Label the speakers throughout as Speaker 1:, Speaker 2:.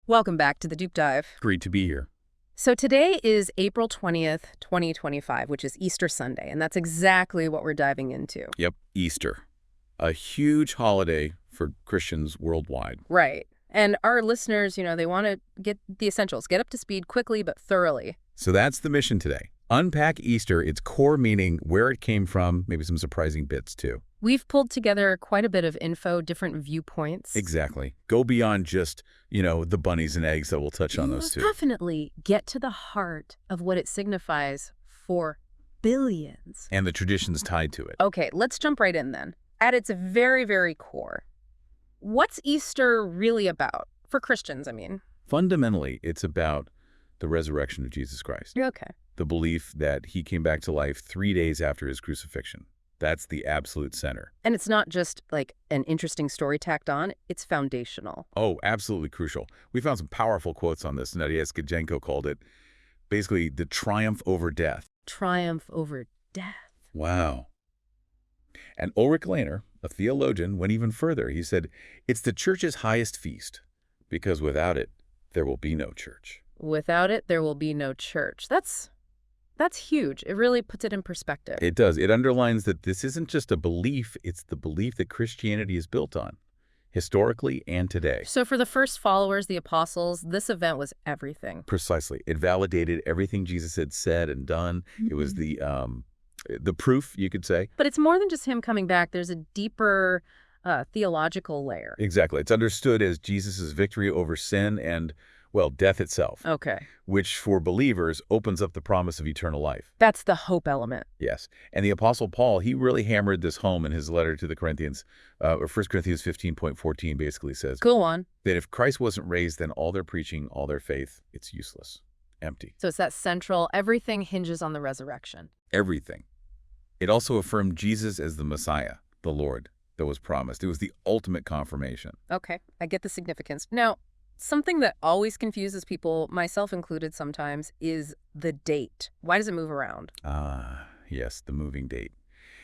Speaker 1: Welcome back to the Deep Dive.
Speaker 2: Great to be here.
Speaker 1: So today is April 20th, 2025, which is Easter Sunday, and that's exactly what we're diving into.
Speaker 2: Yep, Easter. A huge holiday for Christians worldwide.
Speaker 1: Right. And our listeners, they want to get the essentials, get up to speed quickly but thoroughly.
Speaker 2: So that's the mission today. Unpack Easter, its core meaning, where it came from, maybe some surprising bits too.
Speaker 1: We've pulled together quite a bit of info, different viewpoints.
Speaker 2: Exactly. Go beyond just, the bunnies and eggs that we'll touch on those too.
Speaker 1: Definitely get to the heart of what it signifies for billions.
Speaker 2: And the traditions tied to it.
Speaker 1: Okay, let's jump right in then. At its very, very core, what's Easter really about? For Christians, I mean.
Speaker 2: Fundamentally, it's about the resurrection of Jesus Christ.
Speaker 1: Okay.
Speaker 2: The belief that he came back to life 3 days after his crucifixion. That's the absolute center.
Speaker 1: And it's not just like an interesting story tacked on, it's foundational.
Speaker 2: Oh, absolutely crucial. We found some powerful quotes on this. Nadia Skajenko called it basically the triumph over death.
Speaker 1: Triumph over death.
Speaker 2: Wow. And Ulrich Lehner, a theologian, went even further. He said, it's the church's highest feast, because without it, there will be no church.
Speaker 1: Without it, there will be no church. That's huge. It really puts it in perspective.
Speaker 2: It does. It underlines that this isn't just a belief, it's the belief that Christianity is built on, historically and today.
Speaker 1: So for the first followers, the apostles, this event was everything.
Speaker 2: Precisely. It validated everything Jesus had said and done. It was the proof, you could say.
Speaker 1: But it's more than just him coming back. There's a deeper theological layer.
Speaker 2: Exactly. It's understood as Jesus' victory over sin and, death itself.
Speaker 1: Okay.
Speaker 2: Which, for believers, opens up the promise of eternal life.
Speaker 1: That's the hope element.
Speaker 2: Yes. And the Apostle Paul, he really hammered this home in his letter to the Corinthians, or 1 Corinthians 15.14 basically says.
Speaker 1: Go on.
Speaker 2: That if Christ wasn't raised, then all their preaching, all their faith, it's useless, empty.
Speaker 1: So it's that central, everything hinges on the resurrection.
Speaker 2: Everything. It also affirmed Jesus as the Messiah, the Lord, that was promised. It was the ultimate confirmation.
Speaker 1: Okay, I get the significance. Now, something that always confuses people, myself included sometimes, is the date. Why does it move around?
Speaker 2: Yes, the moving date.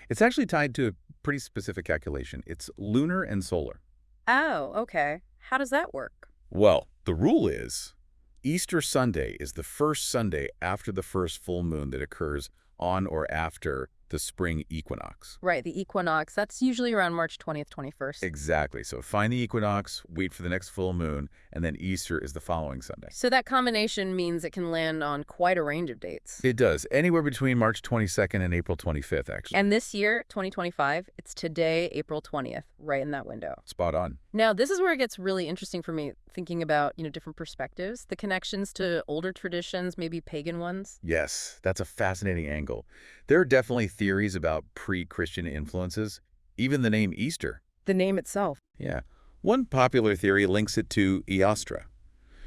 Speaker 2: It's actually tied to a pretty specific calculation. It's lunar and solar.
Speaker 1: Oh, okay. How does that work?
Speaker 2: Well, the rule is Easter Sunday is the first Sunday after the first full moon that occurs on or after the spring equinox.
Speaker 1: Right, the equinox. That's usually around March 20th, 21st.
Speaker 2: Exactly. So find the equinox, wait for the next full moon, and then Easter is the following Sunday.
Speaker 1: So that combination means it can land on quite a range of dates.
Speaker 2: It does. Anywhere between March 22nd and April 25th, actually.
Speaker 1: And this year, 2025, it's today, April 20th, right in that window.
Speaker 2: Spot on.
Speaker 1: Now, this is where it gets really interesting for me, thinking about, different perspectives, the connections to older traditions, maybe pagan ones.
Speaker 2: Yes, that's a fascinating angle. There are definitely theories about pre-Christian influences, even the name Easter.
Speaker 1: The name itself.
Speaker 2: Yeah. One popular theory links it to Eostra.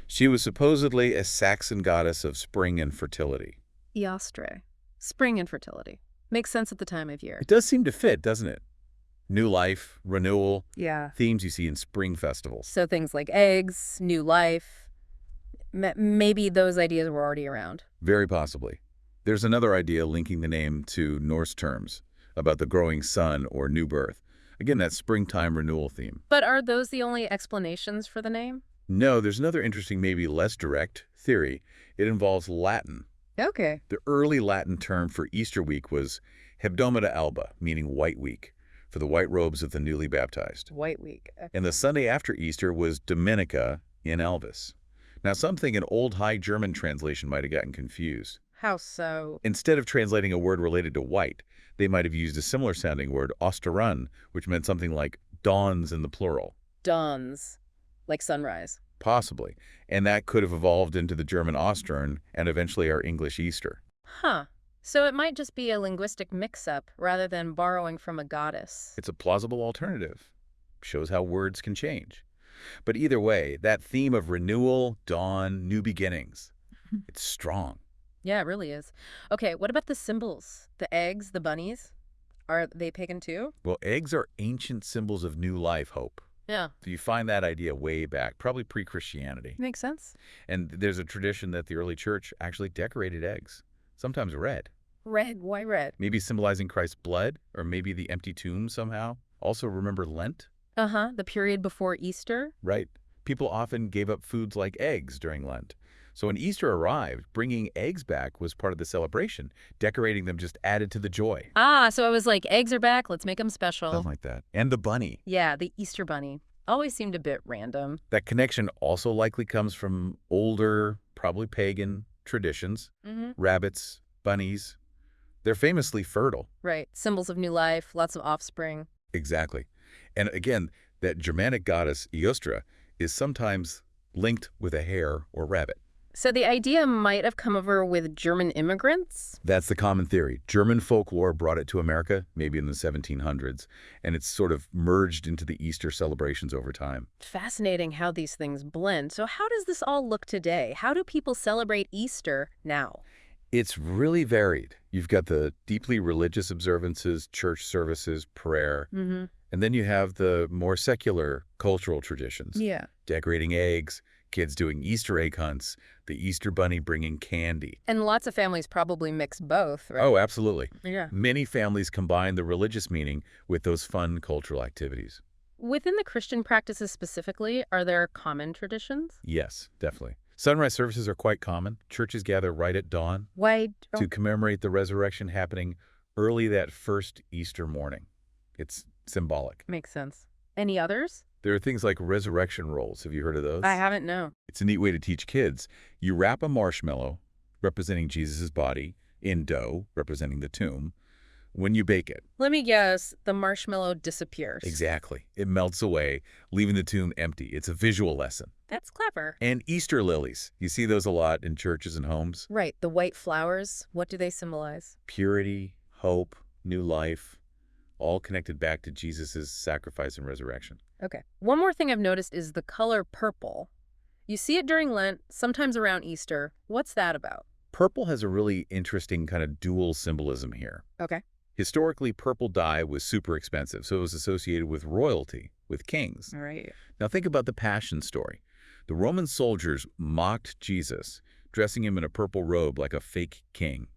Speaker 2: She was supposedly a Saxon goddess of spring and fertility.
Speaker 1: Eostre. Spring and fertility. Makes sense at the time of year.
Speaker 2: It does seem to fit, doesn't it? New life, renewal.
Speaker 1: Yeah.
Speaker 2: Themes you see in spring festivals.
Speaker 1: So things like eggs, new life, maybe those ideas were already around.
Speaker 2: Very possibly. There's another idea linking the name to Norse terms about the growing sun or new birth. Again, that springtime renewal theme.
Speaker 1: But are those the only explanations for the name?
Speaker 2: No, there's another interesting, maybe less direct theory. It involves Latin.
Speaker 1: Okay.
Speaker 2: The early Latin term for Easter week was Hebdomada alba, meaning white week, for the white robes of the newly baptized.
Speaker 1: White week. Okay.
Speaker 2: And the Sunday after Easter was Dominica in Alvis. Now, some think an old High German translation might have gotten confused.
Speaker 1: How so?
Speaker 2: Instead of translating a word related to white, they might have used a similar-sounding word, Osterrun, which meant something like dawns in the plural.
Speaker 1: Dawns, like sunrise.
Speaker 2: Possibly. And that could have evolved into the German Ostern and eventually our English Easter.
Speaker 1: Huh. So it might just be a linguistic mix-up rather than borrowing from a goddess.
Speaker 2: It's a plausible alternative. Shows how words can change. But either way, that theme of renewal, dawn, new beginnings, it's strong.
Speaker 1: Yeah, it really is. Okay, what about the symbols? The eggs, the bunnies? Are they pagan too?
Speaker 2: Well, eggs are ancient symbols of new life, hope.
Speaker 1: Yeah.
Speaker 2: So you find that idea way back, probably pre-Christianity.
Speaker 1: Makes sense.
Speaker 2: And there's a tradition that the early church actually decorated eggs, sometimes red.
Speaker 1: Red? Why red?
Speaker 2: Maybe symbolizing Christ's blood, or maybe the empty tomb somehow. Also remember Lent?
Speaker 1: The period before Easter?
Speaker 2: Right. People often gave up foods like eggs during Lent. So when Easter arrived, bringing eggs back was part of the celebration. Decorating them just added to the joy.
Speaker 1: Ah, so I was like, eggs are back, let's make them special.
Speaker 2: Something like that. And the bunny.
Speaker 1: Yeah, the Easter bunny. Always seemed a bit random.
Speaker 2: That connection also likely comes from older, probably pagan traditions. Rabbits, bunnies, they're famously fertile.
Speaker 1: Right. Symbols of new life, lots of offspring.
Speaker 2: Exactly. And again, that Germanic goddess Eostra is sometimes linked with a hare or rabbit.
Speaker 1: So the idea might have come over with German immigrants?
Speaker 2: That's the common theory. German folklore brought it to America, maybe in the 1700s, and it's sort of merged into the Easter celebrations over time.
Speaker 1: Fascinating how these things blend. So how does this all look today? How do people celebrate Easter now?
Speaker 2: It's really varied. You've got the deeply religious observances, church services, prayer, and then you have the more secular cultural traditions.
Speaker 1: Yeah.
Speaker 2: Decorating eggs, kids doing Easter egg hunts, the Easter bunny bringing candy.
Speaker 1: And lots of families probably mix both, right?
Speaker 2: Oh, absolutely.
Speaker 1: Yeah.
Speaker 2: Many families combine the religious meaning with those fun cultural activities.
Speaker 1: Within the Christian practices specifically, are there common traditions?
Speaker 2: Yes, definitely. Sunrise services are quite common. Churches gather right at dawn
Speaker 1: Why?
Speaker 2: to commemorate the resurrection happening early that first Easter morning. It's symbolic.
Speaker 1: Makes sense. Any others?
Speaker 2: There are things like resurrection rolls. Have you heard of those?
Speaker 1: I haven't, no.
Speaker 2: It's a neat way to teach kids. You wrap a marshmallow, representing Jesus' body, in dough, representing the tomb, when you bake it.
Speaker 1: Let me guess, the marshmallow disappears.
Speaker 2: Exactly. It melts away, leaving the tomb empty. It's a visual lesson.
Speaker 1: That's clever.
Speaker 2: And Easter lilies. You see those a lot in churches and homes.
Speaker 1: Right, the white flowers, what do they symbolize?
Speaker 2: Purity, hope, new life, all connected back to Jesus' sacrifice and resurrection.
Speaker 1: Okay. One more thing I've noticed is the color purple. You see it during Lent, sometimes around Easter. What's that about?
Speaker 2: Purple has a really interesting kind of dual symbolism here.
Speaker 1: Okay.
Speaker 2: Historically, purple dye was super expensive, so it was associated with royalty, with kings.
Speaker 1: All right.
Speaker 2: Now think about the Passion story. The Roman soldiers mocked Jesus, dressing him in a purple robe like a fake king.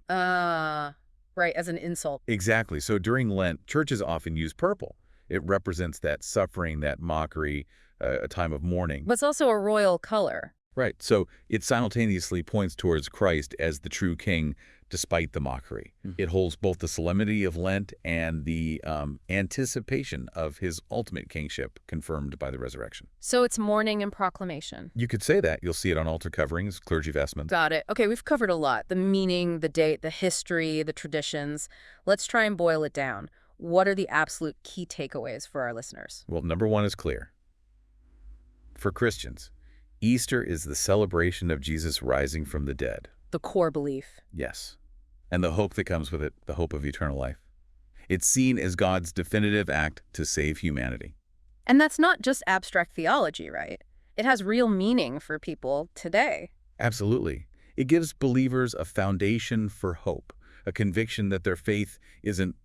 Speaker 1: Right, as an insult.
Speaker 2: Exactly. So during Lent, churches often use purple. It represents that suffering, that mockery, a time of mourning.
Speaker 1: But it's also a royal color.
Speaker 2: Right. So it simultaneously points towards Christ as the true king, despite the mockery. It holds both the solemnity of Lent and the anticipation of his ultimate kingship confirmed by the resurrection.
Speaker 1: So it's mourning and proclamation.
Speaker 2: You could say that. You'll see it on altar coverings, clergy vestments.
Speaker 1: Got it. Okay, we've covered a lot. The meaning, the date, the history, the traditions. Let's try and boil it down. What are the absolute key takeaways for our listeners?
Speaker 2: Well, number one is clear. For Christians, Easter is the celebration of Jesus rising from the dead.
Speaker 1: The core belief.
Speaker 2: Yes. And the hope that comes with it, the hope of eternal life. It's seen as God's definitive act to save humanity.
Speaker 1: And that's not just abstract theology, right? It has real meaning for people today.
Speaker 2: Absolutely. It gives believers a foundation for hope, a conviction that their faith isn't,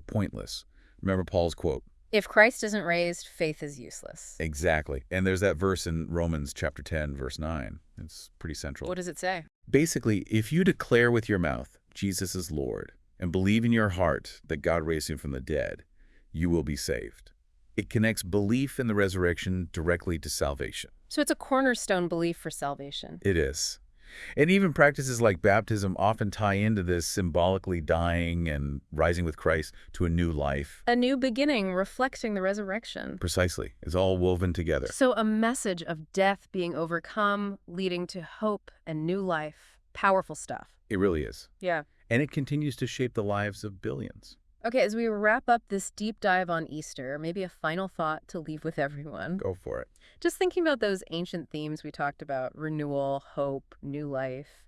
Speaker 2: pointless. Remember Paul's quote.
Speaker 1: If Christ isn't raised, faith is useless.
Speaker 2: Exactly. And there's that verse in Romans chapter 10, verse 9. It's pretty central.
Speaker 1: What does it say?
Speaker 2: Basically, if you declare with your mouth Jesus is Lord and believe in your heart that God raised him from the dead, you will be saved. It connects belief in the resurrection directly to salvation.
Speaker 1: So it's a cornerstone belief for salvation.
Speaker 2: It is. And even practices like baptism often tie into this, symbolically dying and rising with Christ to a new life.
Speaker 1: A new beginning reflecting the resurrection.
Speaker 2: Precisely. It's all woven together.
Speaker 1: So a message of death being overcome, leading to hope and new life. Powerful stuff.
Speaker 2: It really is.
Speaker 1: Yeah.
Speaker 2: And it continues to shape the lives of billions.
Speaker 1: Okay, as we wrap up this deep dive on Easter, maybe a final thought to leave with everyone.
Speaker 2: Go for it.
Speaker 1: Just thinking about those ancient themes we talked about, renewal, hope, new life.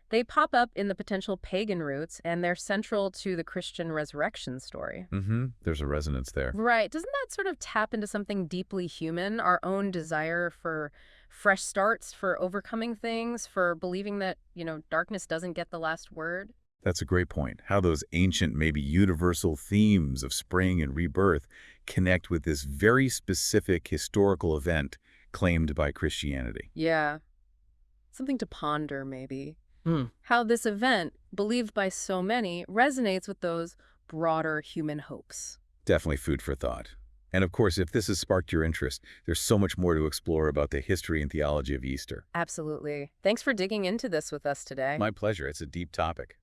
Speaker 1: They pop up in the potential pagan roots, and they're central to the Christian resurrection story.
Speaker 2: There's a resonance there.
Speaker 1: Right. Doesn't that sort of tap into something deeply human, our own desire for fresh starts, for overcoming things, for believing that, darkness doesn't get the last word?
Speaker 2: That's a great point. How those ancient, maybe universal themes of spring and rebirth connect with this very specific historical event claimed by Christianity.
Speaker 1: Yeah. Something to ponder, maybe. How this event, believed by so many, resonates with those broader human hopes.
Speaker 2: Definitely food for thought. And of course, if this has sparked your interest, there's so much more to explore about the history and theology of Easter.
Speaker 1: Absolutely. Thanks for digging into this with us today.
Speaker 2: My pleasure. It's a deep topic.